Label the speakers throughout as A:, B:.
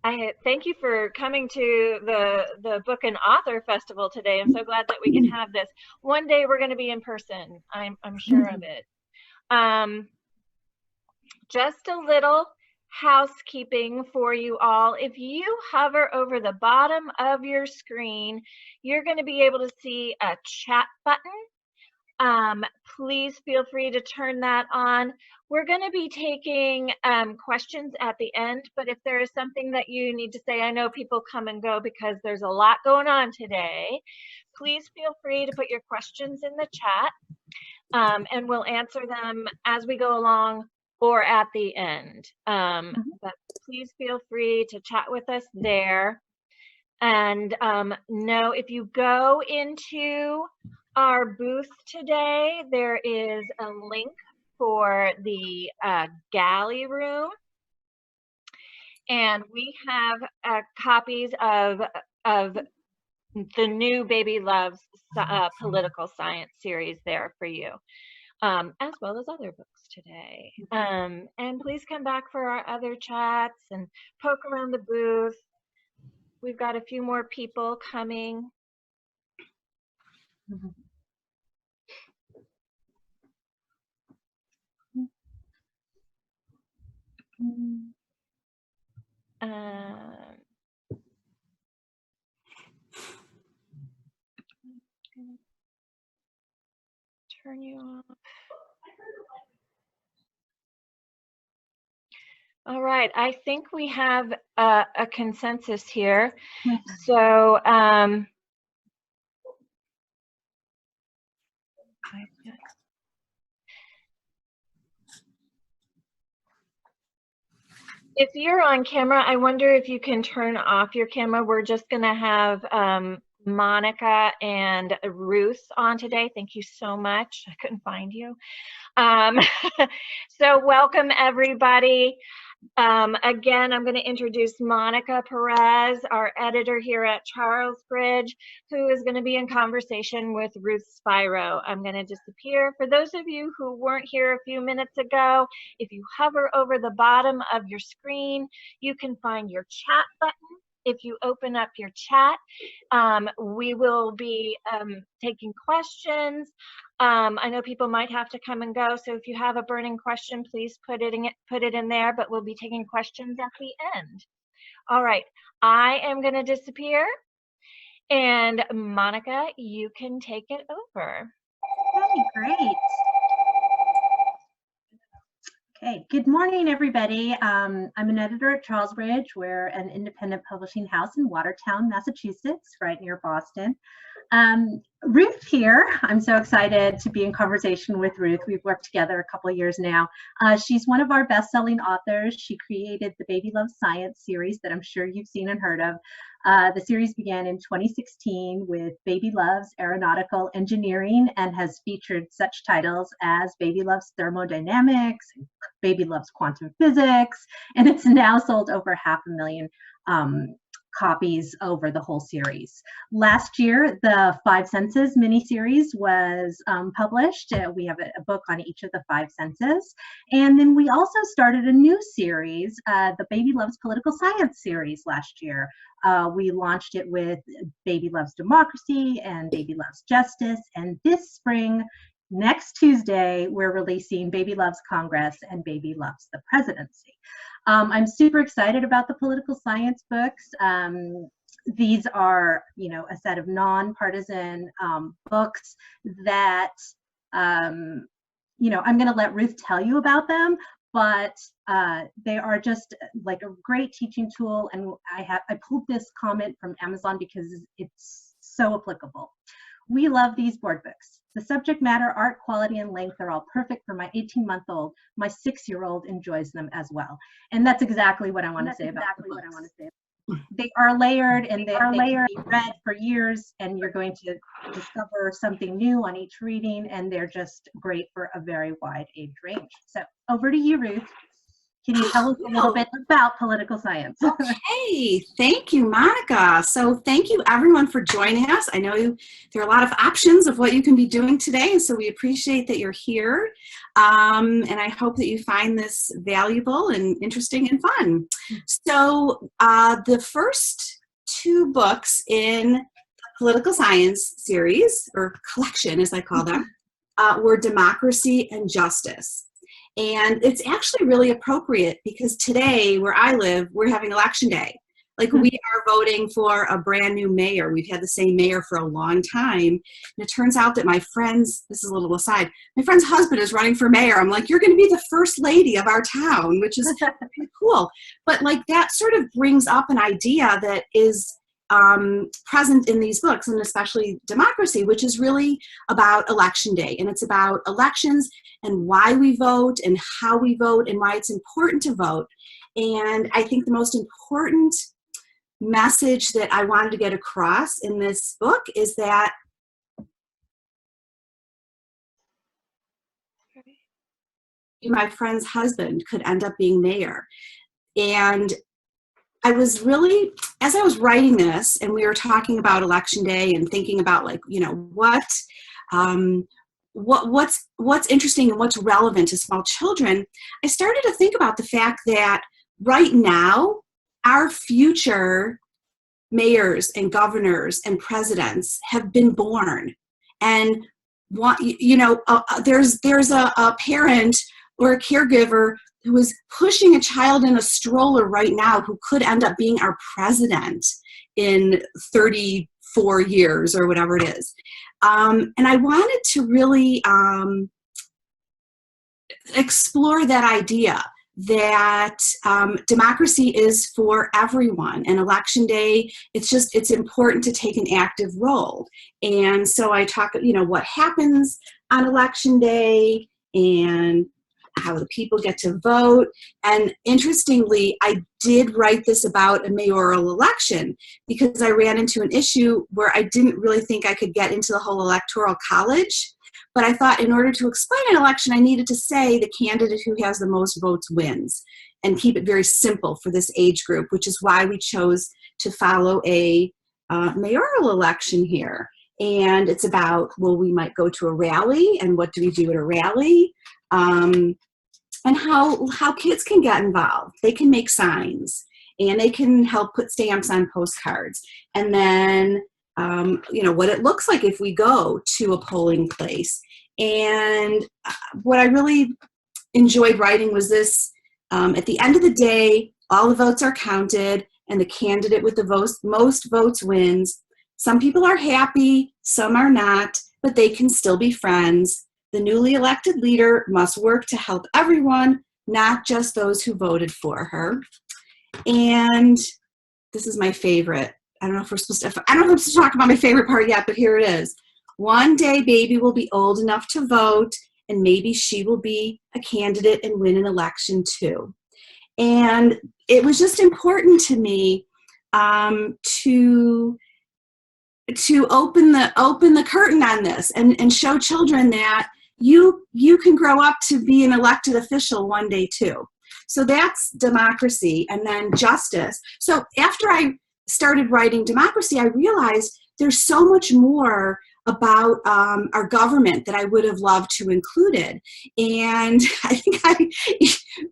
A: I thank you for coming to the Book and Author Festival today. I'm so glad that we can have this. One day we're going to be in person. I'm sure of it. Just a little housekeeping for you all. If you hover over the bottom of your screen, you're going to be able to see a chat button. Please feel free to turn that on. We're going to be taking questions at the end, but if there is something that you need to say, I know people come and go because there's a lot going on today. Please feel free to put your questions in the chat, and we'll answer them as we go along or at the end. But please feel free to chat with us there. And know if you go into our booth today, there is a link for the galley room, and we have copies of the new Baby Loves political science series there for you, as well as other books today. And please come back for our other chats and poke around the booth. We've got a few more people coming. Turn you off. All right, I think we have a consensus here. So if you're on camera, I wonder if you can turn off your camera. We're just going to have Monica and Ruth on today. Thank you so much. I couldn't find you. So welcome, everybody. Again, I'm going to introduce Monica Perez, our editor here at Charlesbridge, who is going to be in conversation with Ruth Spiro. I'm going to disappear. For those of you who weren't here a few minutes ago, if you hover over the bottom of your screen, you can find your chat button. If you open up your chat, we will be taking questions. I know people might have to come and go, so if you have a burning question, please put it in there, but we'll be taking questions at the end. All right, I am going to disappear, and Monica, you can take it over.
B: Okay, great. Okay, good morning, everybody. I'm an editor at Charlesbridge. We're an independent publishing house in Watertown, Massachusetts, right near Boston. Ruth here. I'm so excited to be in conversation with Ruth. We've worked together a couple of years now. She's one of our best-selling authors. She created the Baby Loves Science series that I'm sure you've seen and heard of. The series began in 2016 with Baby Loves Aeronautical Engineering and has featured such titles as Baby Loves Thermodynamics, Baby Loves Quantum Physics, and it's now sold over 500,000 copies over the whole series. Last year, the 5 Senses miniseries was published. We have a book on each of the 5 senses. And then we also started a new series, the Baby Loves Political Science series last year. We launched it with Baby Loves Democracy and Baby Loves Justice. And this spring, next Tuesday, we're releasing Baby Loves Congress and Baby Loves the Presidency. I'm super excited about the political science books. These are, a set of nonpartisan books that, I'm going to let Ruth tell you about them, but they are just like a great teaching tool. And I pulled this comment from Amazon because it's so applicable. We love these board books. The subject matter, art, quality, and length are all perfect for my 18-month-old. My 6-year-old enjoys them as well. And that's exactly what I want to say about the books. They are layered and they can be read for years, and you're going to discover something new on each reading, and they're just great for a very wide age range. So over to you, Ruth. Can you tell us a little bit about political science?
C: Okay, thank you, Monica. So thank you everyone for joining us. I know there are a lot of options of what you can be doing today, and so we appreciate that you're here. And I hope that you find this valuable and interesting and fun. So the first two books in the political science series, or collection as I call them, were Democracy and Justice. And it's actually really appropriate because today, where I live, we're having election day. Like, we are voting for a brand new mayor. We've had the same mayor for a long time. And it turns out that my friend's, this is a little aside, my friend's husband is running for mayor. I'm like, you're going to be the first lady of our town, which is pretty cool. But like, that sort of brings up an idea that is present in these books, and especially Democracy, which is really about election day. And it's about elections and why we vote and how we vote and why it's important to vote. And I think the most important message that I wanted to get across in this book is that my friend's husband could end up being mayor. And I was really, as I was writing this and we were talking about election day and thinking about, like, you know, what's interesting and what's relevant to small children, I started to think about the fact that right now, our future mayors and governors and presidents have been born. And there's a parent or a caregiver who is pushing a child in a stroller right now who could end up being our president in 34 years or whatever it is. And I wanted to really explore that idea that democracy is for everyone, and election day, it's important to take an active role. And so I talk, what happens on election day and how the people get to vote. And interestingly, I did write this about a mayoral election because I ran into an issue where I didn't really think I could get into the whole electoral college. But I thought in order to explain an election, I needed to say the candidate who has the most votes wins and keep it very simple for this age group, which is why we chose to follow a mayoral election here. And it's about, well, we might go to a rally, and what do we do at a rally? And how kids can get involved. They can make signs, and they can help put stamps on postcards. And then, what it looks like if we go to a polling place. And what I really enjoyed writing was this, at the end of the day, all the votes are counted, and the candidate with the most votes wins. Some people are happy, some are not, but they can still be friends. The newly elected leader must work to help everyone, not just those who voted for her. And this is my favorite. I don't know if I'm supposed to talk about my favorite part yet, but here it is. One day, baby will be old enough to vote, and maybe she will be a candidate and win an election too. And it was just important to me to open the curtain on this and show children that you can grow up to be an elected official one day too. So that's democracy. And then justice. So after I started writing Democracy, I realized there's so much more about our government that I would have loved to included. And I think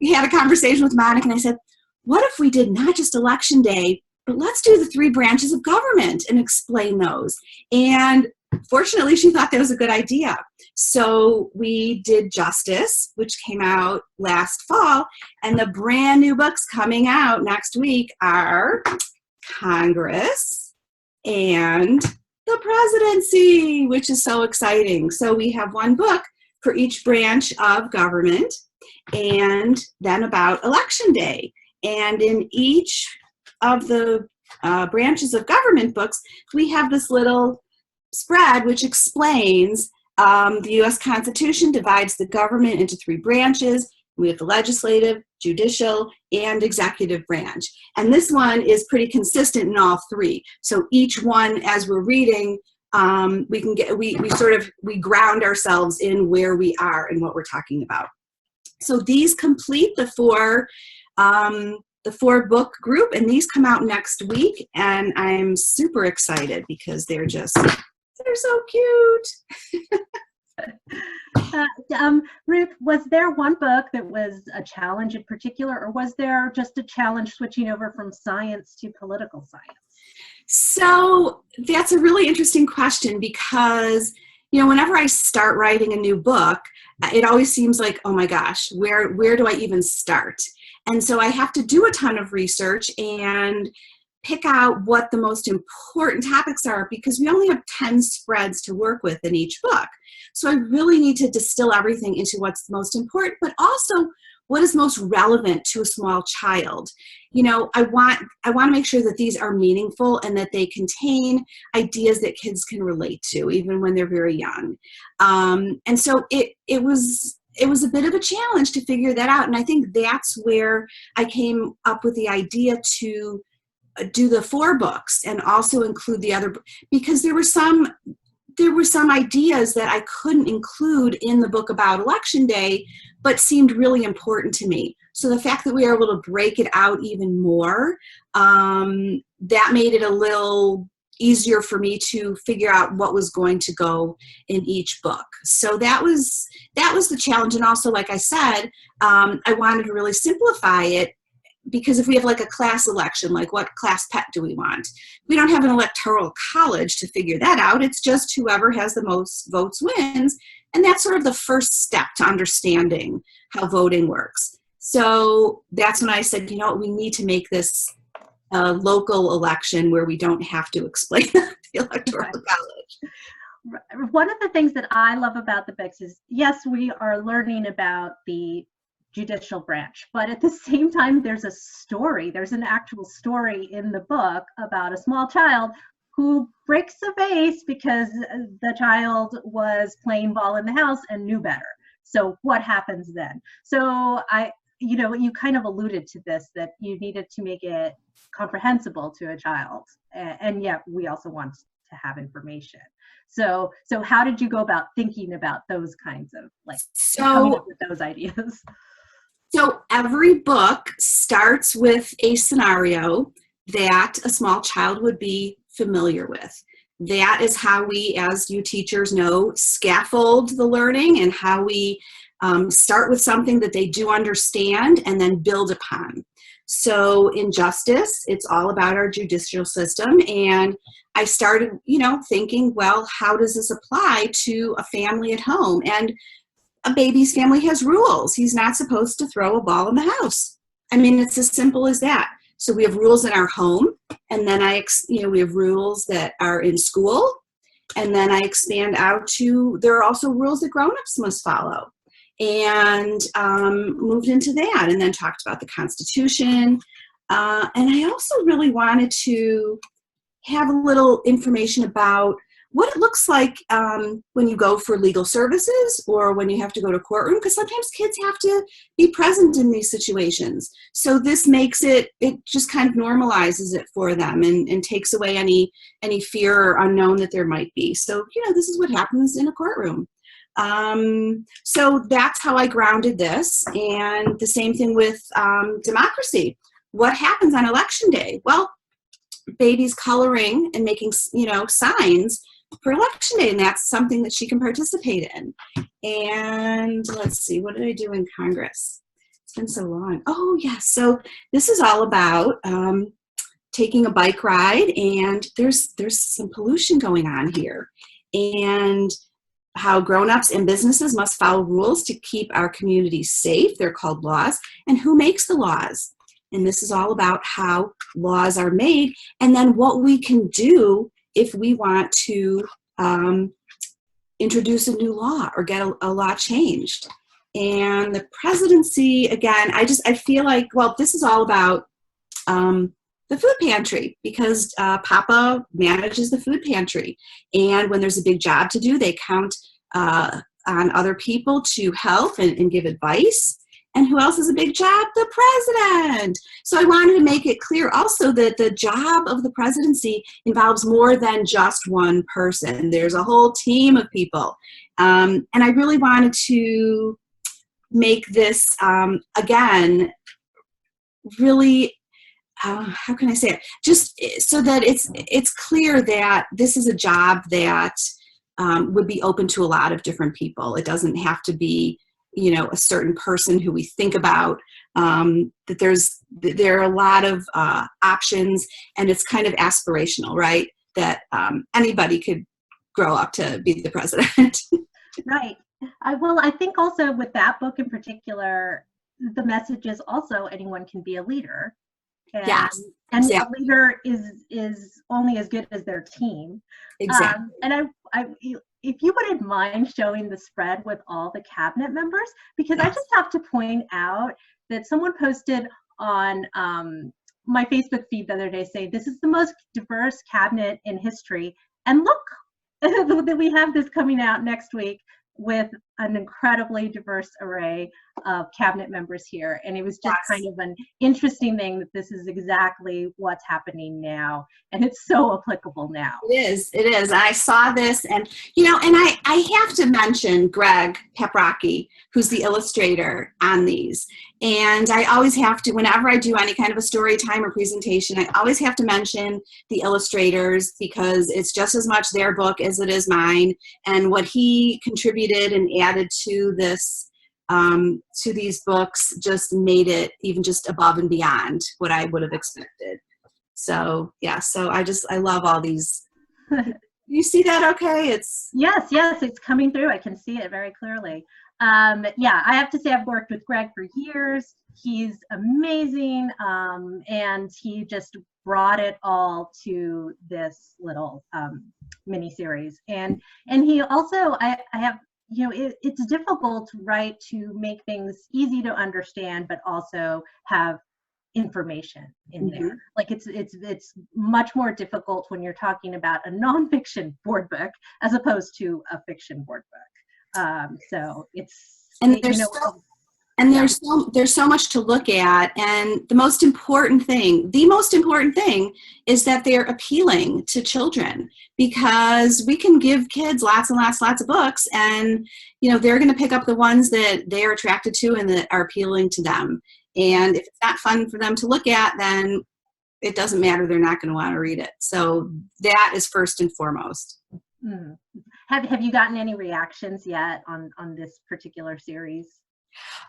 C: we had a conversation with Monica, and I said, what if we did not just election day, but let's do the 3 branches of government and explain those. And fortunately, she thought that was a good idea. So we did Justice, which came out last fall, and the brand new books coming out next week are Congress and the Presidency, which is so exciting. So we have one book for each branch of government, and then about election day. And in each of the branches of government books, we have this little spread which explains the U.S. Constitution divides the government into 3 branches. We have the legislative, judicial, and executive branch. And this one is pretty consistent in all 3. So each one, as we're reading, we ground ourselves in where we are and what we're talking about. So these complete the four book group, and these come out next week, and I'm super excited because they're so cute.
B: Ruth, was there one book that was a challenge in particular, or was there just a challenge switching over from science to political science?
C: So that's a really interesting question because, whenever I start writing a new book, it always seems like, oh my gosh, where do I even start? And so I have to do a ton of research and pick out what the most important topics are, because we only have 10 spreads to work with in each book. So I really need to distill everything into what's most important, but also what is most relevant to a small child. I want to make sure that these are meaningful and that they contain ideas that kids can relate to, even when they're very young. And so it was a bit of a challenge to figure that out. And I think that's where I came up with the idea to do the 4 books and also include the other, because there were some ideas that I couldn't include in the book about Election Day, but seemed really important to me. So the fact that we were able to break it out even more, that made it a little easier for me to figure out what was going to go in each book. So that was the challenge. And also, like I said, I wanted to really simplify it, because if we have like a class election, like what class pet do we want? We don't have an electoral college to figure that out. It's just whoever has the most votes wins. And that's sort of the first step to understanding how voting works. So that's when I said, we need to make this a local election where we don't have to explain the electoral college.
B: One of the things that I love about the books is, yes, we are learning about the judicial branch, but at the same time, there's an actual story in the book about a small child who breaks a vase because the child was playing ball in the house and knew better. So what happens then? So you kind of alluded to this, that you needed to make it comprehensible to a child, and yet we also want to have information. So how did you go about thinking about those kinds of coming up with those ideas?
C: So every book starts with a scenario that a small child would be familiar with. That is how we, as you teachers know, scaffold the learning, and how we start with something that they do understand and then build upon. So in justice, it's all about our judicial system. And I started, thinking, well, how does this apply to a family at home? And a baby's family has rules. He's not supposed to throw a ball in the house. I mean, it's as simple as that. So we have rules in our home, and then we have rules that are in school, and then I expand out to, there are also rules that grown-ups must follow, and moved into that, and then talked about the Constitution. And I also really wanted to have a little information about what it looks like when you go for legal services or when you have to go to courtroom, because sometimes kids have to be present in these situations. So this makes it just kind of normalizes it for them and takes away any fear or unknown that there might be. So, this is what happens in a courtroom. So that's how I grounded this. And the same thing with democracy. What happens on Election Day? Well, baby's coloring and making, signs for Election Day, and that's something that she can participate in. And let's see, what did I do in Congress? It's been so long. Oh, yeah. So this is all about taking a bike ride, and there's some pollution going on here, and how grown-ups and businesses must follow rules to keep our communities safe. They're called laws, and who makes the laws? And this is all about how laws are made, and then what we can do if we want to introduce a new law or get a law changed. And the presidency, again, I feel like, well, this is all about the food pantry, because Papa manages the food pantry. And when there's a big job to do, they count on other people to help and give advice. And who else has a big job? The president. So I wanted to make it clear also that the job of the presidency involves more than just one person. There's a whole team of people. And I really wanted to make this, again, really, how can I say it? Just so that it's clear that this is a job that would be open to a lot of different people. It doesn't have to be, a certain person who we think about. That there are a lot of options, and it's kind of aspirational, right? That anybody could grow up to be the president.
B: Right. I think also with that book in particular, the message is also anyone can be a leader. And,
C: Yes,
B: and
C: exactly.
B: a leader is only as good as their team.
C: Exactly.
B: And if you wouldn't mind showing the spread with all the cabinet members, because
C: Yes.
B: I just have to point out that someone posted on my Facebook feed the other day saying this is the most diverse cabinet in history. And look, that we have this coming out next week with an incredibly diverse array of cabinet members here. And it was just kind of an interesting thing that this is exactly what's happening now. And it's so applicable now.
C: It is. I saw this, and, and I have to mention Greg Paprocki, who's the illustrator on these. And I always have to, whenever I do any kind of a story time or presentation, I always have to mention the illustrators, because it's just as much their book as it is mine. And what he contributed and added to this, to these books, just made it even just above and beyond what I would have expected. So yeah, so I love all these. You see that okay?
B: Yes, it's coming through. I can see it very clearly. Yeah, I have to say I've worked with Greg for years. He's amazing, and he just brought it all to this little mini series. And he also, I have, it's difficult, right, to make things easy to understand, but also have information in there. Like it's much more difficult when you're talking about a nonfiction board book as opposed to a fiction board book. So it's,
C: there's so much to look at, and the most important thing is that they're appealing to children, because we can give kids lots and lots of books, and they're going to pick up the ones that they are attracted to and that are appealing to them. And if it's not fun for them to look at, then it doesn't matter. They're not going to want to read it. So that is first and foremost.
B: Mm. Have you gotten any reactions yet on this particular series?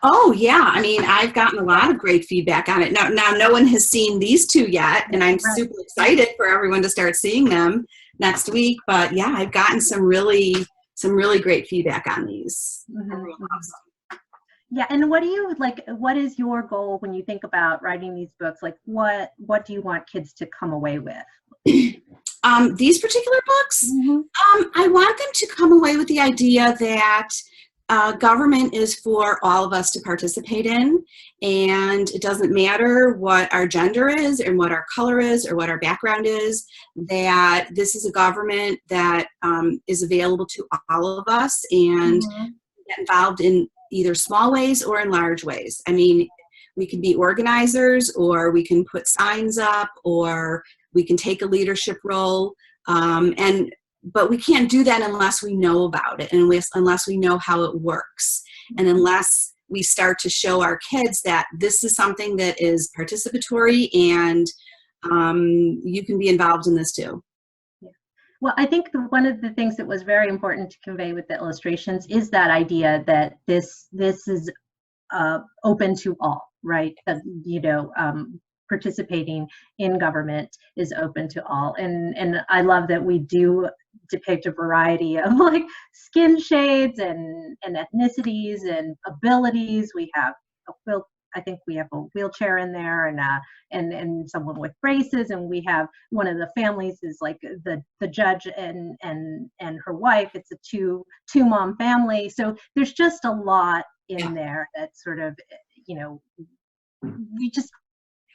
C: Oh yeah, I mean, I've gotten a lot of great feedback on it. Now no one has seen these two yet, and I'm super excited for everyone to start seeing them next week. But yeah, I've gotten some really great feedback on these.
B: Yeah, and what do you like? What is your goal when you think about writing these books? Like, what do you want kids to come away with?
C: These particular books, I want them to come away with the idea that government is for all of us to participate in, and it doesn't matter what our gender is and what our color is or what our background is, that this is a government that is available to all of us, and get involved in either small ways or in large ways. I mean, we can be organizers, or we can put signs up, or we can take a leadership role, but we can't do that unless we know about it, and unless we know how it works, and unless we start to show our kids that this is something that is participatory, and you can be involved in this too.
B: Well, I think one of the things that was very important to convey with the illustrations is that idea that this is open to all, right? That, participating in government is open to all. And I love that we do depict a variety of like skin shades and ethnicities and abilities. We have I think we have a wheelchair in there, and someone with braces, and we have one of the families is like the judge and her wife. It's a two mom family. So there's just a lot in there that sort of,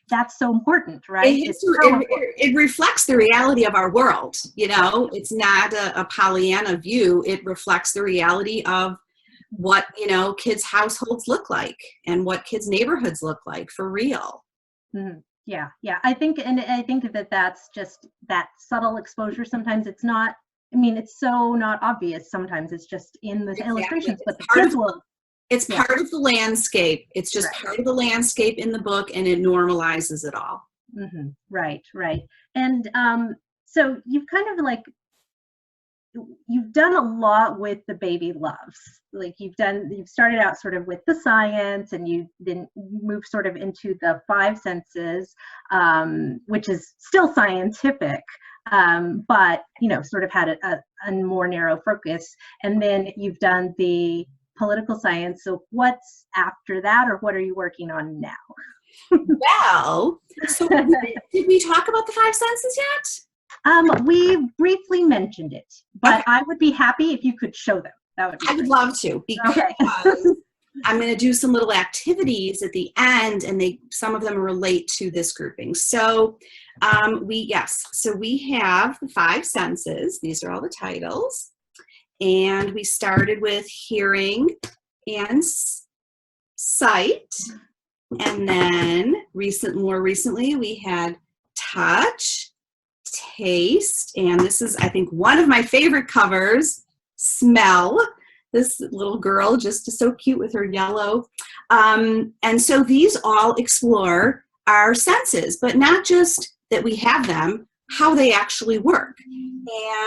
B: that's so important, right?
C: It reflects the reality of our world. It's not a Pollyanna view. It reflects the reality of what kids' households look like and what kids' neighborhoods look like for real.
B: Yeah, I think that's just that subtle exposure. Sometimes it's not. I mean, it's so not obvious. Sometimes it's just in the illustrations, but the kids will.
C: It's
B: Yeah.
C: part of the landscape. It's just
B: Right.
C: part of the landscape in the book, and it normalizes it all.
B: Mm-hmm. Right, right. And so you've kind of like, you've done a lot with the baby loves. Like you've started out sort of with the science, and you then moved sort of into the five senses, which is still scientific, but sort of had a more narrow focus. And then you've done the political science. So what's after that, or what are you working on now?
C: Well, so did we talk about the five senses yet?
B: We briefly mentioned it, but
C: Okay.
B: I would be happy if you could show them. That would be
C: I would
B: great.
C: love to, because
B: Okay.
C: I'm going to do some little activities at the end, and some of them relate to this grouping. So we have the five senses. These are all the titles. And we started with hearing and sight. And then more recently, we had touch, taste, and this is, I think, one of my favorite covers, smell. This little girl just is so cute with her yellow. And so these all explore our senses, but not just that we have them, how they actually work.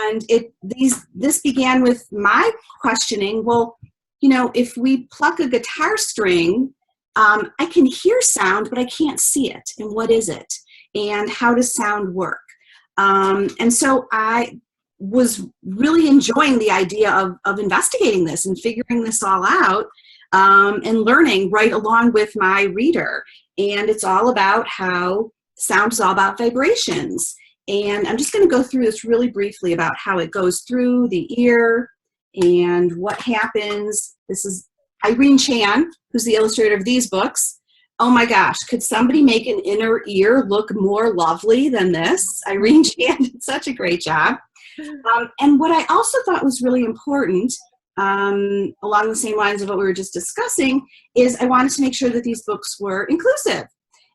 C: And this began with my questioning, well, if we pluck a guitar string, I can hear sound, but I can't see it. And what is it? And how does sound work? And so I was really enjoying the idea of investigating this and figuring this all out, and learning right along with my reader. And it's all about how sound is all about vibrations. And I'm just going to go through this really briefly about how it goes through the ear and what happens. This is Irene Chan, who's the illustrator of these books. Oh my gosh, could somebody make an inner ear look more lovely than this? Irene Chan did such a great job. And what I also thought was really important, along the same lines of what we were just discussing, is I wanted to make sure that these books were inclusive.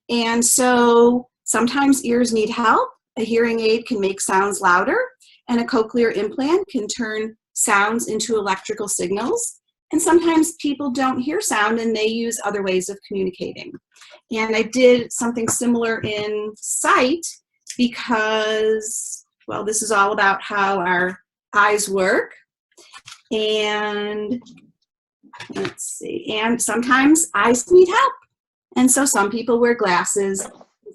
C: And so sometimes ears need help. A hearing aid can make sounds louder, and a cochlear implant can turn sounds into electrical signals. And sometimes people don't hear sound and they use other ways of communicating. And I did something similar in sight because, well, this is all about how our eyes work. And let's see, and sometimes eyes need help. And so some people wear glasses,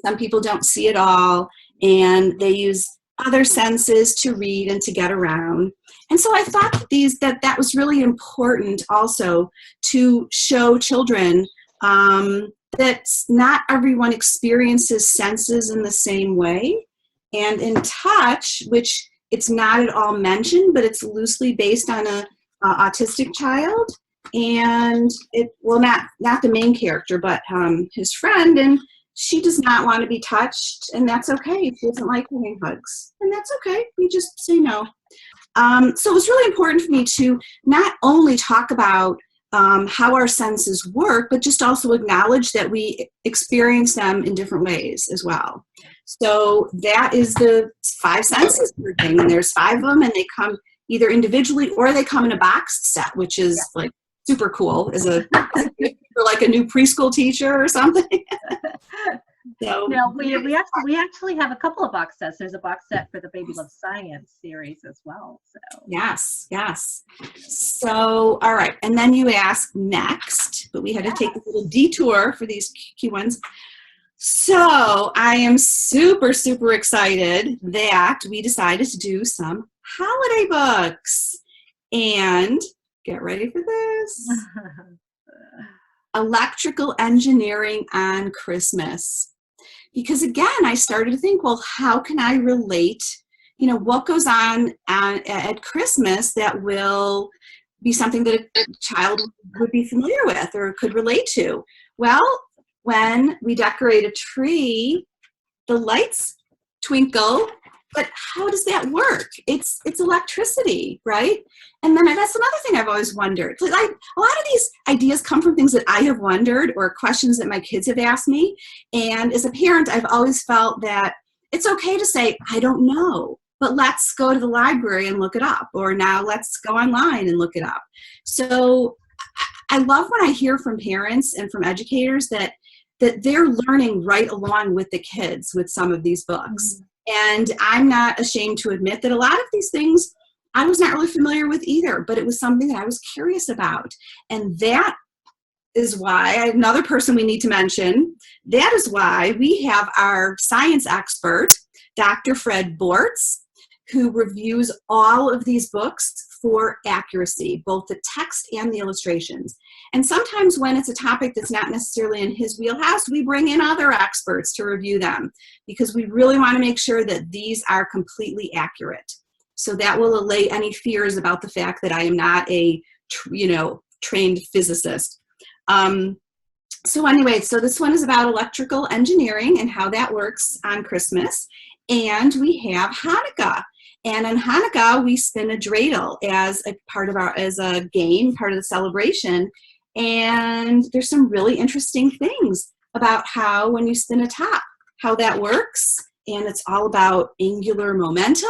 C: some people don't see at all, and they use other senses to read and to get around. And so I thought that was really important also to show children that not everyone experiences senses in the same way. And in touch, which it's not at all mentioned, but it's loosely based on a autistic child, and not the main character, but his friend, and she does not want to be touched, and that's okay. She doesn't like giving hugs, and that's okay. We just say no. So it was really important for me to not only talk about how our senses work, but just also acknowledge that we experience them in different ways as well. So that is the five senses thing, and there's five of them, and they come either individually or they come in a boxed set, which is like super cool for like a new preschool teacher or something. So
B: no, we actually have a couple of box sets. There's a box set for the Baby Love Science series as well. So
C: yes. So all right, and then you asked next, but we had to take a little detour for these cute ones. So I am super, super excited that we decided to do some holiday books. And get ready for this. Electrical engineering on Christmas. Because again, I started to think, well, how can I relate, what goes on at Christmas that will be something that a child would be familiar with or could relate to? Well, when we decorate a tree, the lights twinkle, but how does that work? It's electricity, right? And then that's another thing I've always wondered. A lot of these ideas come from things that I have wondered or questions that my kids have asked me. And as a parent, I've always felt that it's okay to say, I don't know, but let's go to the library and look it up. Or now let's go online and look it up. So I love when I hear from parents and from educators that they're learning right along with the kids with some of these books. And I'm not ashamed to admit that a lot of these things I was not really familiar with either, but it was something that I was curious about. And that is why, another person we need to mention, that is why we have our science expert, Dr. Fred Bortz, who reviews all of these books for accuracy, both the text and the illustrations. And sometimes when it's a topic that's not necessarily in his wheelhouse, we bring in other experts to review them because we really want to make sure that these are completely accurate. So that will allay any fears about the fact that I am not a, trained physicist. So anyway, so this one is about electrical engineering and how that works on Christmas. And we have Hanukkah. And on Hanukkah, we spin a dreidel as a part of as a game, part of the celebration. And there's some really interesting things about how when you spin a top, how that works. And it's all about angular momentum,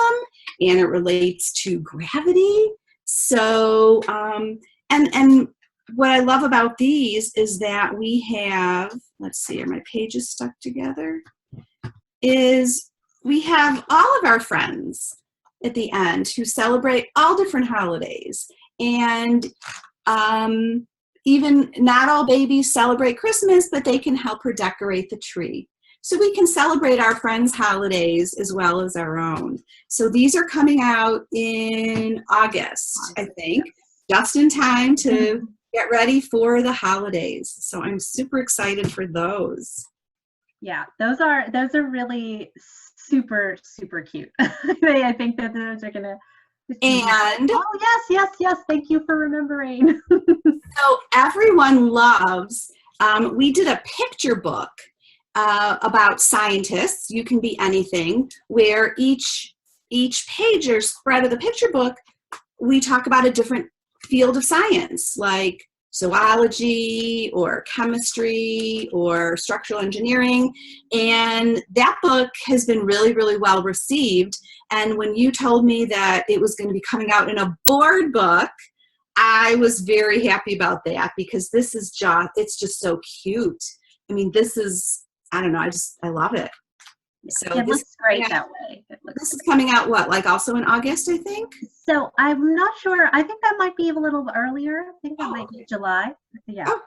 C: and it relates to gravity. So, and what I love about these is that we have, let's see, are my pages stuck together? Is we have all of our friends at the end who celebrate all different holidays. And even not all babies celebrate Christmas, but they can help her decorate the tree. So we can celebrate our friends' holidays as well as our own. So these are coming out in August, I think, just in time to get ready for the holidays. So I'm super excited for those.
B: Yeah, those are really super, super cute. I think that those are gonna.
C: And
B: oh yes. Thank you for remembering.
C: So everyone loves. We did a picture book about scientists. You can be anything. Where each page or spread of the picture book, we talk about a different field of science, like zoology or chemistry or structural engineering. And that book has been really, really well received. And when you told me that it was going to be coming out in a board book, I was very happy about that because this is it's just so cute. I mean, this is, I don't know, I love it. So
B: it looks great that way.
C: This is coming out like also in August, I think?
B: So I'm not sure. I think that might be a little earlier. I think that might be July. Yeah.
C: Oh,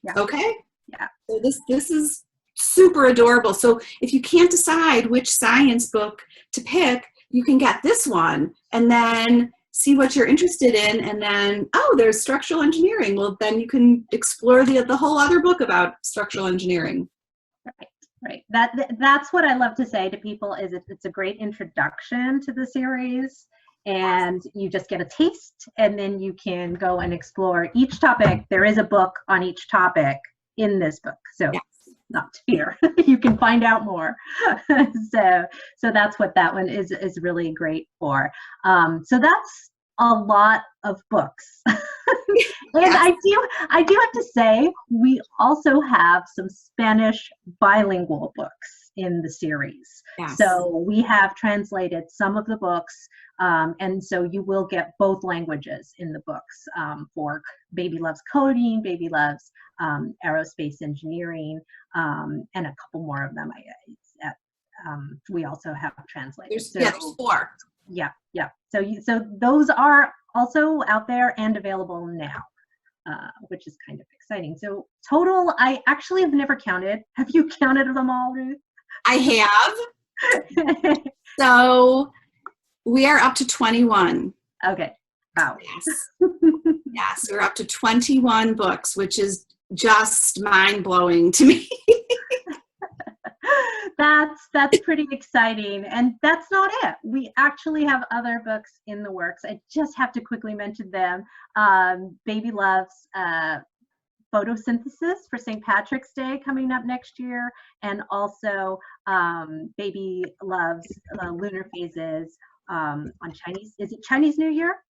B: yeah.
C: Okay.
B: Yeah.
C: So this is super adorable. So if you can't decide which science book to pick, you can get this one and then see what you're interested in. And then, there's structural engineering. Well, then you can explore the whole other book about structural engineering.
B: Right. That's what I love to say to people is it's a great introduction to the series, and you just get a taste, and then you can go and explore each topic. There is a book on each topic in this book, so not to fear. You can find out more. So that's what that one is really great for. So that's a lot of books. And I do have to say, we also have some Spanish bilingual books in the series.
C: Yes.
B: So we have translated some of the books, and so you will get both languages in the books for Baby Loves Coding, Baby Loves Aerospace Engineering, and a couple more of them we also have translated.
C: There's 4.
B: Yeah. So those are also out there and available now, which is kind of exciting. So total, I actually have never counted. Have you counted them all, Ruth?
C: I have. So we are up to 21.
B: Okay. Wow.
C: Yes. Yes, we're up to 21 books, which is just mind-blowing to me.
B: That's pretty exciting, and that's not it. We actually have other books in the works. I just have to quickly mention them. Baby Loves Photosynthesis for St. Patrick's Day coming up next year, and also Baby Loves Lunar Phases on Chinese. Is it Chinese New Year?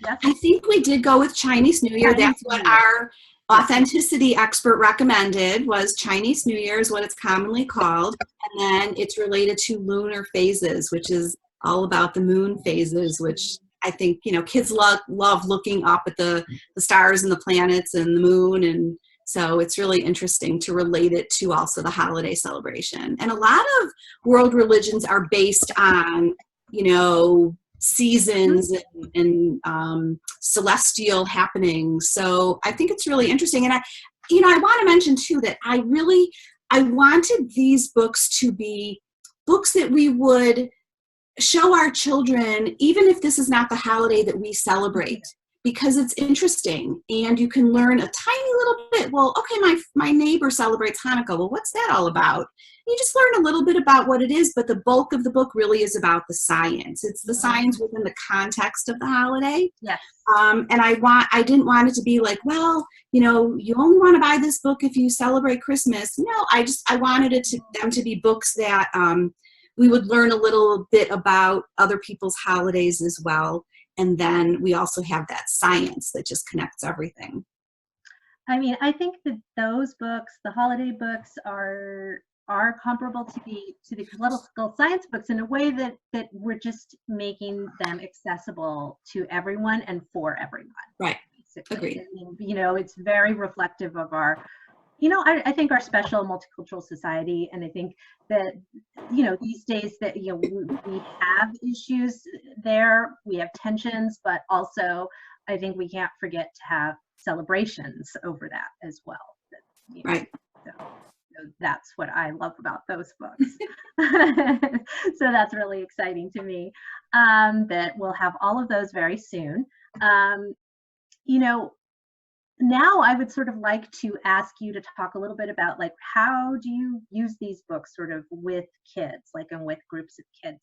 B: Yes.
C: I think we did go with Chinese New Year. That's what our authenticity expert recommended, was Chinese New Year is what it's commonly called. And then it's related to lunar phases, which is all about the moon phases, which I think, kids love looking up at the stars and the planets and the moon. And so it's really interesting to relate it to also the holiday celebration. And a lot of world religions are based on, seasons and celestial happenings. So I think it's really interesting. And I want to mention too that I wanted these books to be books that we would show our children, even if this is not the holiday that we celebrate, because it's interesting and you can learn a tiny little bit. Well, okay, my neighbor celebrates Hanukkah. Well, what's that all about? You just learn a little bit about what it is, but the bulk of the book really is about the science. It's the science within the context of the holiday.
B: Yes.
C: And I didn't want it to be like, well, you only want to buy this book if you celebrate Christmas. No, I wanted them to be books that we would learn a little bit about other people's holidays as well. And then we also have that science that just connects everything.
B: I mean, I think that those books, the holiday books, are comparable to the political science books in a way that we're just making them accessible to everyone and for everyone.
C: Right.
B: Basically.
C: Agreed.
B: It's very reflective of our, I think our special multicultural society. And I think that, these days that, we have issues there, we have tensions, but also I think we can't forget to have celebrations over that as well.
C: Right.
B: So that's what I love about those books. So that's really exciting to me, that we'll have all of those very soon. Now I would sort of like to ask you to talk a little bit about, like, how do you use these books sort of with kids, like, and with groups of kids,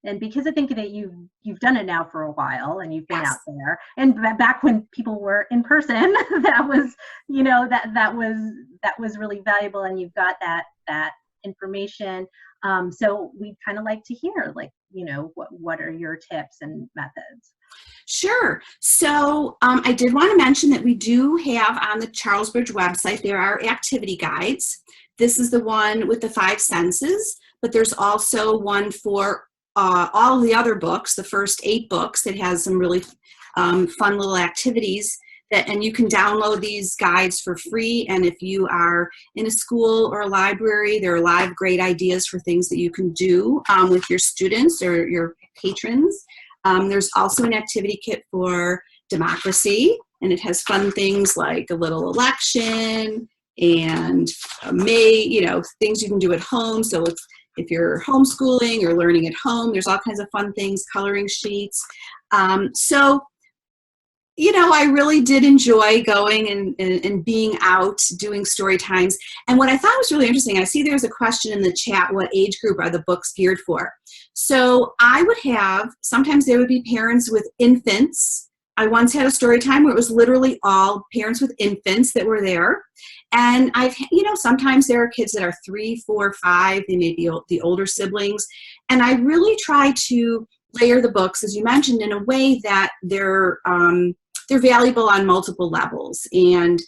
B: and because I think that you've done it now for a while and you've been out there, and back when people were in person, that was, that was really valuable, and you've got that information. So we'd kind of like to hear, like, what are your tips and methods?
C: Sure. So I did want to mention that we do have on the Charles Bridge website, there are activity guides. This is the one with the 5 senses, but there's also one for all the other books, the first 8 books, that has some really fun little activities. And you can download these guides for free. And if you are in a school or a library, there are a lot of great ideas for things that you can do with your students or your patrons. There's also an activity kit for democracy, and it has fun things like a little election and things you can do at home. So if you're homeschooling or learning at home, there's all kinds of fun things, coloring sheets. I really did enjoy going and being out doing story times. And what I thought was really interesting, I see there's a question in the chat, what age group are the books geared for? So I would have, sometimes there would be parents with infants. I once had a story time where it was literally all parents with infants that were there. And sometimes there are kids that are 3, 4, 5, they may be the older siblings. And I really try to layer the books, as you mentioned, in a way that they're valuable on multiple levels. And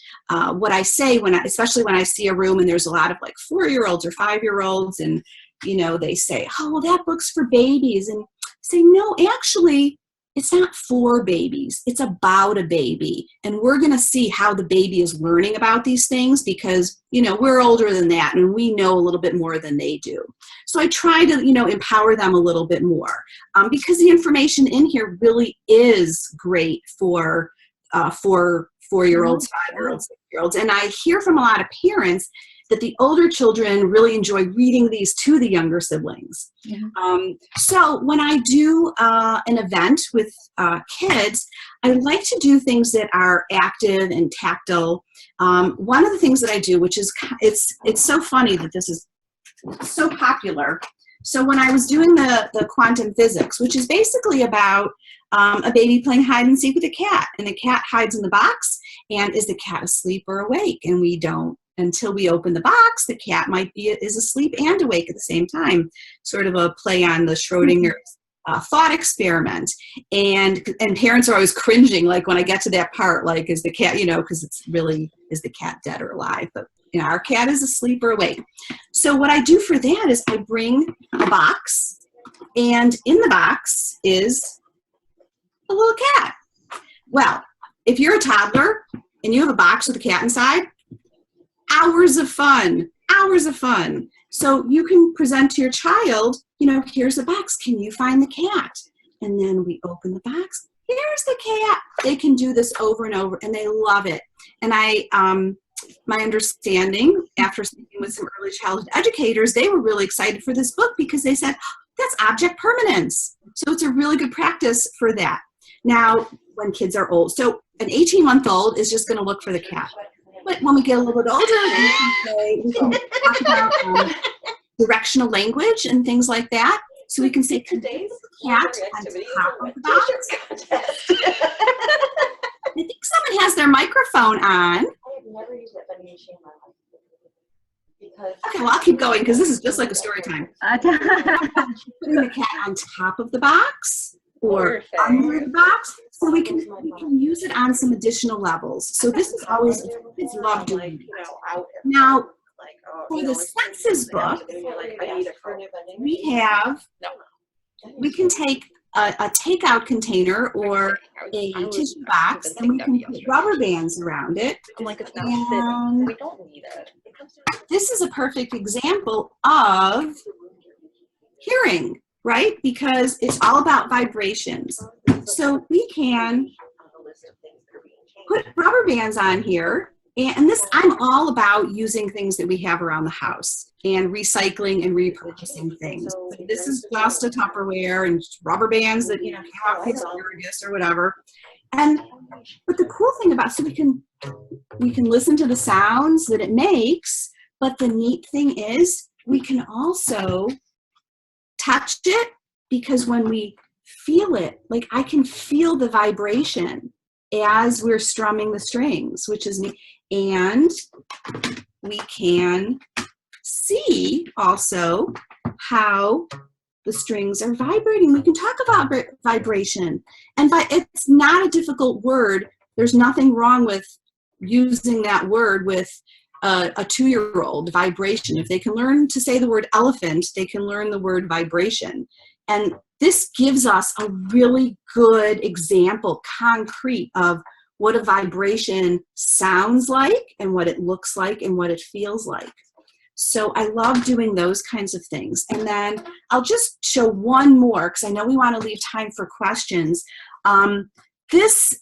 C: what I say, especially when I see a room and there's a lot of like 4-year-olds or 5-year-olds, and they say, oh, well, that book's for babies. And I say, no, actually, it's not for babies. It's about a baby. And we're going to see how the baby is learning about these things because, we're older than that and we know a little bit more than they do. So I try to, empower them a little bit more because the information in here really is great for 4-year-olds, 5-year-olds, 6-year-olds. And I hear from a lot of parents that the older children really enjoy reading these to the younger siblings. Mm-hmm. So when I do an event with kids, I like to do things that are active and tactile. One of the things that I do, which is, it's so funny that this is so popular. So when I was doing the quantum physics, which is basically about a baby playing hide and seek with a cat, and the cat hides in the box, and is the cat asleep or awake? And we don't, until we open the box, the cat is asleep and awake at the same time, sort of a play on the Schrödinger thought experiment. And parents are always cringing, like when I get to that part, like, is the cat, because it's really, is the cat dead or alive? But our cat is asleep or awake. So what I do for that is I bring a box, and in the box is a little cat. Well, if you're a toddler and you have a box with a cat inside, hours of fun, hours of fun. So you can present to your child, you know, here's the box. Can you find the cat? And then we open the box. Here's the cat. They can do this over and over, and they love it. And my understanding, after speaking with some early childhood educators, they were really excited for this book because they said, that's object permanence. So it's a really good practice for that. Now, when kids are old, so an 18-month-old is just going to look for the cat. But when we get a little bit older, we can talk about directional language and things like that. So we can say, today's cat on top of the box. I think someone has their microphone on.
D: I've never used that vending machine in my life.
C: Okay, well, I'll keep going because this is just like a story time. Putting the cat on top of the box or under the box, so we can use it on some additional levels. So this is always, kids love doing it. Now, for the senses book, we can take a takeout container or a tissue box, and we can put rubber bands around it.
D: I'm like, it's not fitting. We don't need it.
C: This is a perfect example of hearing, right? Because it's all about vibrations. So we can put rubber bands on here. And this, I'm all about using things that we have around the house and recycling and repurposing things. So this is just a Tupperware and rubber bands that, you know, came off the asparagus or whatever. And but the cool thing about, so we can listen to the sounds that it makes, but the neat thing is we can also touch it, because when we feel it, like I can feel the vibration as we're strumming the strings, which is neat. And we can see also how the strings are vibrating. We can talk about vibration. And it's not a difficult word. There's nothing wrong with using that word with a 2-year-old, vibration. If they can learn to say the word elephant, they can learn the word vibration. And this gives us a really good example, concrete, of what a vibration sounds like and what it looks like and what it feels like. So I love doing those kinds of things. And then I'll just show one more, because I know we want to leave time for questions. This,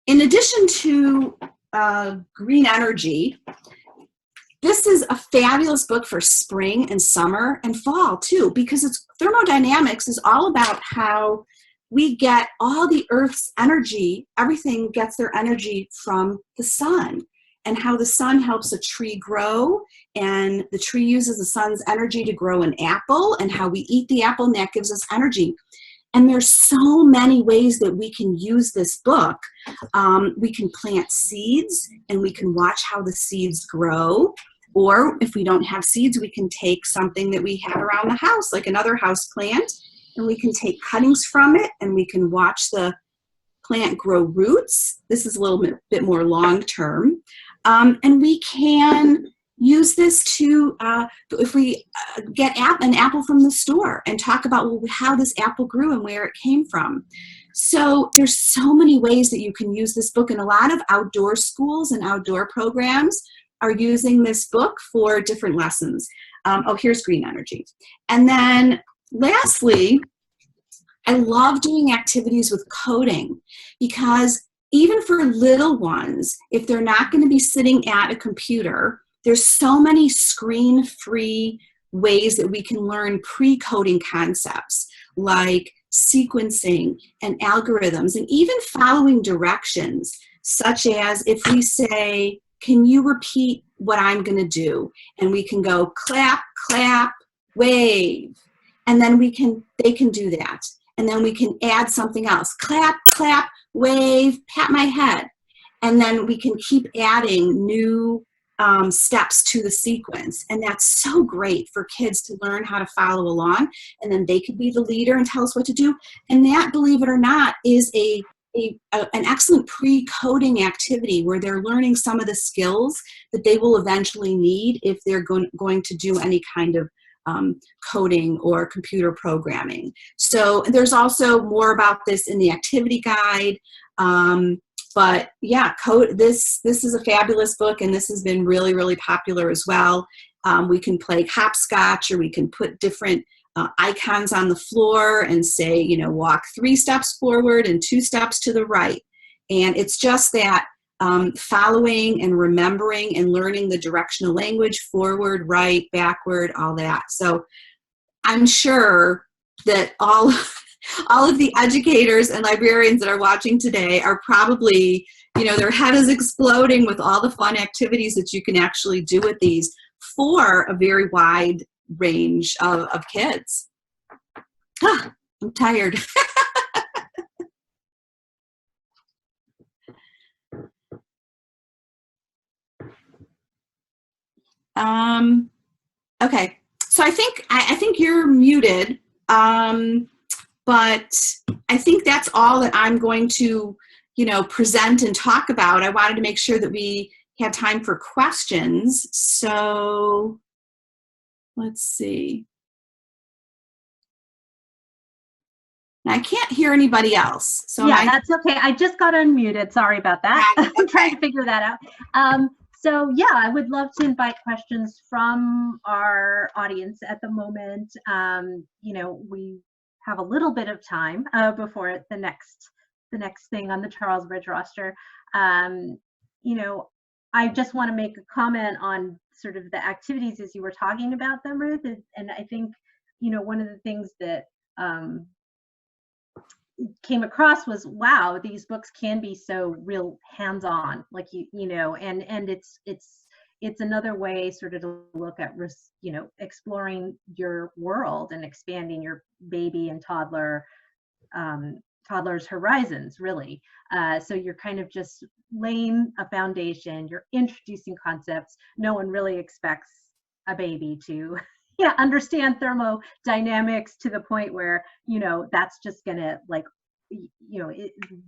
C: in addition to green energy, this is a fabulous book for spring and summer and fall too, because it's thermodynamics is all about how we get all the Earth's energy. Everything gets their energy from the sun, and how the sun helps a tree grow, and the tree uses the sun's energy to grow an apple, and how we eat the apple, and that gives us energy. And there's so many ways that we can use this book. We can plant seeds, and we can watch how the seeds grow. Or if we don't have seeds, we can take something that we have around the house, like another house plant, and we can take cuttings from it, and we can watch the plant grow roots. This is a little bit more long-term. And we can use this to, if we get an apple from the store, and talk about, well, how this apple grew and where it came from. So there's so many ways that you can use this book, and a lot of outdoor schools and outdoor programs are using this book for different lessons. Oh, here's green energy. And then lastly, I love doing activities with coding, because even for little ones, if they're not going to be sitting at a computer, there's so many screen-free ways that we can learn pre-coding concepts like sequencing and algorithms, and even following directions, such as if we say, can you repeat what I'm going to do? And we can go clap, clap, wave. And then they can do that. And then we can add something else. Clap, clap, wave, pat my head. And then we can keep adding new steps to the sequence. And that's so great for kids to learn how to follow along. And then they could be the leader and tell us what to do. And that, believe it or not, is an excellent pre-coding activity where they're learning some of the skills that they will eventually need if they're going to do any kind of coding or computer programming. So there's also more about this in the activity guide. But yeah, this is a fabulous book, and this has been really, really popular as well. We can play hopscotch, or we can put different icons on the floor and say, you know, walk 3 steps forward and 2 steps to the right. And it's just that following and remembering and learning the directional language, forward, right, backward, all that. So I'm sure that all of the educators and librarians that are watching today are probably, you know, their head is exploding with all the fun activities that you can actually do with these for a very wide range of kids. I'm tired. Okay, so I think you're muted, but I think that's all that I'm going to, you know, present and talk about. I wanted to make sure that we had time for questions. So let's see. Now, I can't hear anybody else. So
B: yeah, that's okay. I just got unmuted. Sorry about that.
C: Okay.
B: I'm trying to figure that out. So yeah, I would love to invite questions from our audience at the moment. You know, we have a little bit of time before the next thing on the Charles Bridge roster. You know, I just want to make a comment on sort of the activities as you were talking about them, Ruth. And I think, you know, one of the things that came across was, wow, these books can be so real hands-on, like you know, and it's another way sort of to look at, you know, exploring your world and expanding your baby and toddler's horizons, really. So you're kind of just laying a foundation, you're introducing concepts. No one really expects a baby to understand thermodynamics to the point where, you know, that's just gonna, like, you know,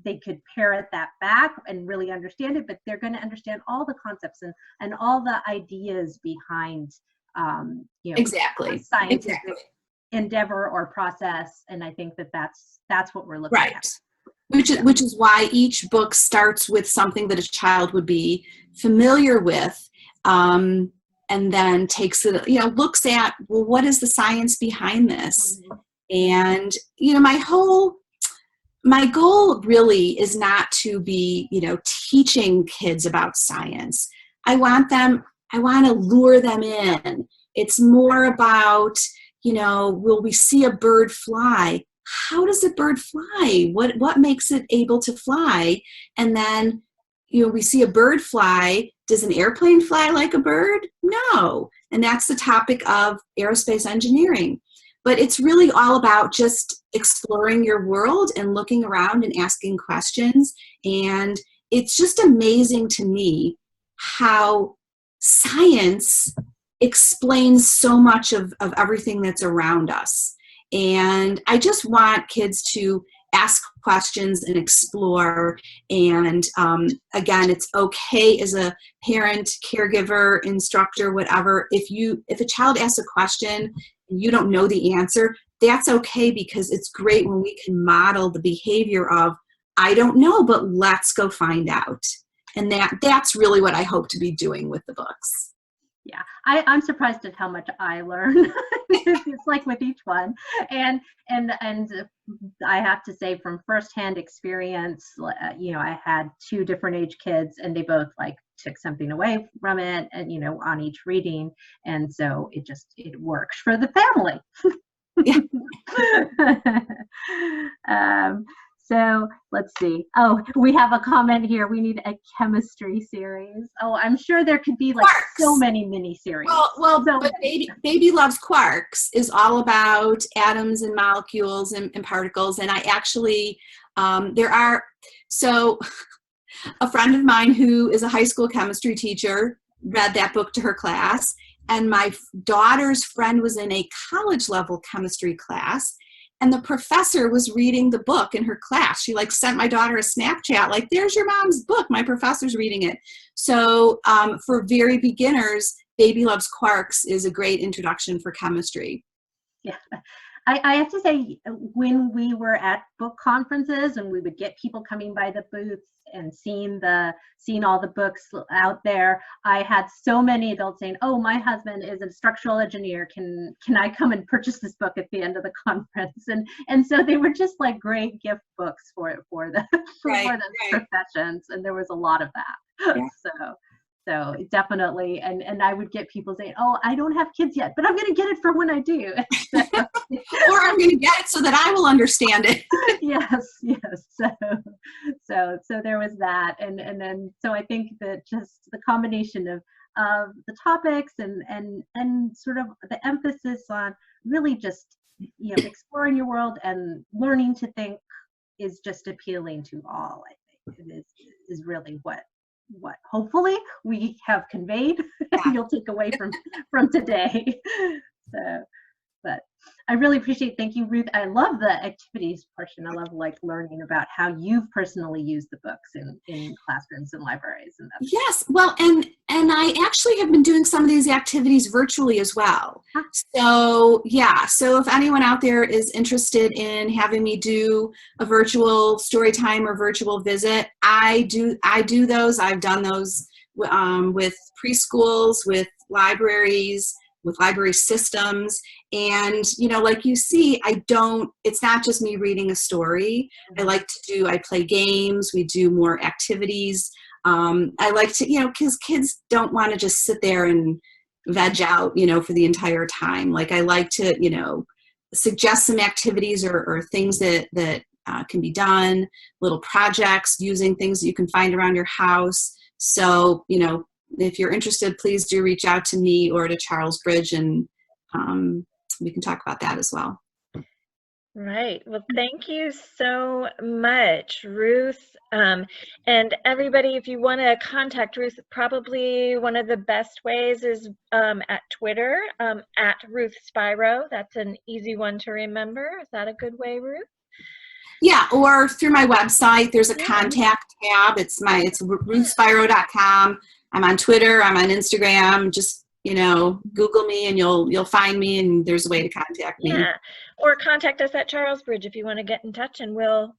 B: they could parrot that back and really understand it, but they're going to understand all the concepts and all the ideas behind, you know,
C: exactly
B: scientific endeavor or process. And I think that that's what we're looking at.
C: Which is why each book starts with something that a child would be familiar with, and then takes it, you know, looks at, well, what is the science behind this? Mm-hmm. And, you know, my goal really is not to be, you know, teaching kids about science. I want to lure them in. It's more about, you know, will we see a bird fly? How does a bird fly? What makes it able to fly? And then, you know, we see a bird fly. Does an airplane fly like a bird? No. And that's the topic of aerospace engineering. But it's really all about just exploring your world and looking around and asking questions. And it's just amazing to me how science explains so much of everything that's around us. And I just want kids to ask questions and explore. And again, it's okay as a parent, caregiver, instructor, whatever. If a child asks a question and you don't know the answer, that's okay, because it's great when we can model the behavior of, I don't know, but let's go find out. And that's really what I hope to be doing with the books.
B: Yeah, I'm surprised at how much I learn. It's like with each one, and I have to say, from firsthand experience, you know, I had 2 different age kids, and they both like took something away from it, and, you know, on each reading, and so it works for the family. So let's see. Oh, we have a comment here. We need a chemistry series. Oh, I'm sure there could be like quarks. So many mini series.
C: Well, but Baby Loves Quarks is all about atoms and molecules and particles. And I actually, so a friend of mine who is a high school chemistry teacher read that book to her class. And my daughter's friend was in a college level chemistry class. And the professor was reading the book in her class. She like sent my daughter a Snapchat, like, there's your mom's book. My professor's reading it. So for very beginners, Baby Loves Quarks is a great introduction for chemistry.
B: Yeah. I have to say, when we were at book conferences and we would get people coming by the booths and seeing all the books out there, I had so many adults saying, "Oh, my husband is a structural engineer. Can I come and purchase this book at the end of the conference?" And so they were just like great gift books for the professions, and there was a lot of that. Yeah. So definitely, and I would get people saying, "Oh, I don't have kids yet, but I'm going to get it for when I do."
C: Or I'm going to get it so that I will understand it.
B: Yes. So there was that, and then so I think that just the combination of the topics and sort of the emphasis on really just exploring your world and learning to think is just appealing to all. I think it is really what hopefully we have conveyed. You'll take away from today. So, but I really appreciate, thank you, Ruth. I love the activities portion. I love like learning about how you've personally used the books in classrooms and libraries. And that's
C: yes, well, and I actually have been doing some of these activities virtually as well. So yeah, so if anyone out there is interested in having me do a virtual story time or virtual visit, I do those. I've done those with preschools, with libraries, with library systems. And, like you see, it's not just me reading a story. I play games, we do more activities. I like to, because kids don't want to just sit there and veg out, for the entire time. Like I like to, suggest some activities or things that can be done, little projects using things that you can find around your house. So, if you're interested, please do reach out to me or to Charles Bridge, and we can talk about that as well.
A: Right. Well, thank you so much, Ruth. And everybody, if you want to contact Ruth, probably one of the best ways is at Twitter, at Ruth Spiro. That's an easy one to remember. Is that a good way, Ruth?
C: Yeah, or through my website, there's a contact tab. It's ruthspiro.com. I'm on Twitter, I'm on Instagram. Just, Google me and you'll find me, and there's a way to contact me. Yeah,
A: or contact us at Charles Bridge if you want to get in touch, and we'll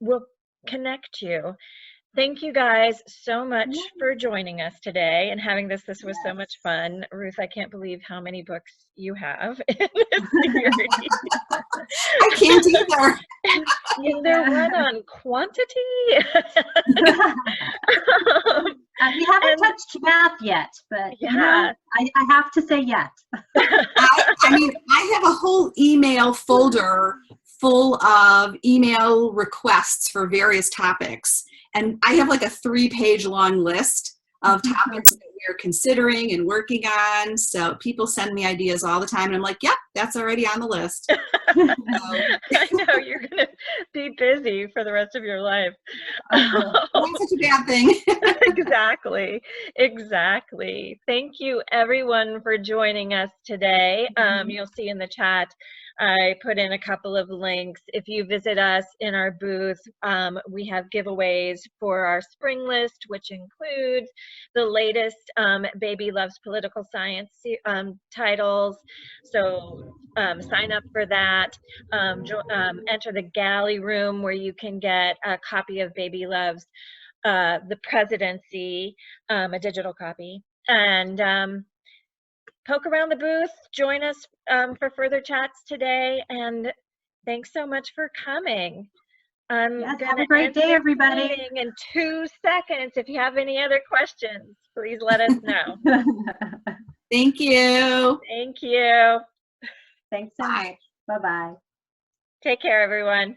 A: connect you. Thank you guys so much for joining us today and having this. This was so much fun. Ruth, I can't believe how many books you have in this series.
C: I can't either.
A: Either one on quantity.
B: We haven't touched math yet, but I have to say yet.
C: I have a whole email folder full of email requests for various topics. And I have like a 3-page long list of topics that we're considering and working on. So people send me ideas all the time, and I'm like, yep, that's already on the list.
A: I know, you're going to be busy for the rest of your life.
C: That's such a bad thing.
A: Exactly. Thank you, everyone, for joining us today. You'll see in the chat, I put in a couple of links. If you visit us in our booth, we have giveaways for our spring list, which includes the latest Baby Loves Political Science titles. So sign up for that. Enter the galley room where you can get a copy of Baby Loves the Presidency, a digital copy. And poke around the booth, join us for further chats today, and thanks so much for coming.
B: Have a great day, everybody.
A: In 2 seconds. If you have any other questions, please let us know.
C: Thank you.
A: Thank you.
B: Thanks so much. Bye-bye.
A: Take care, everyone.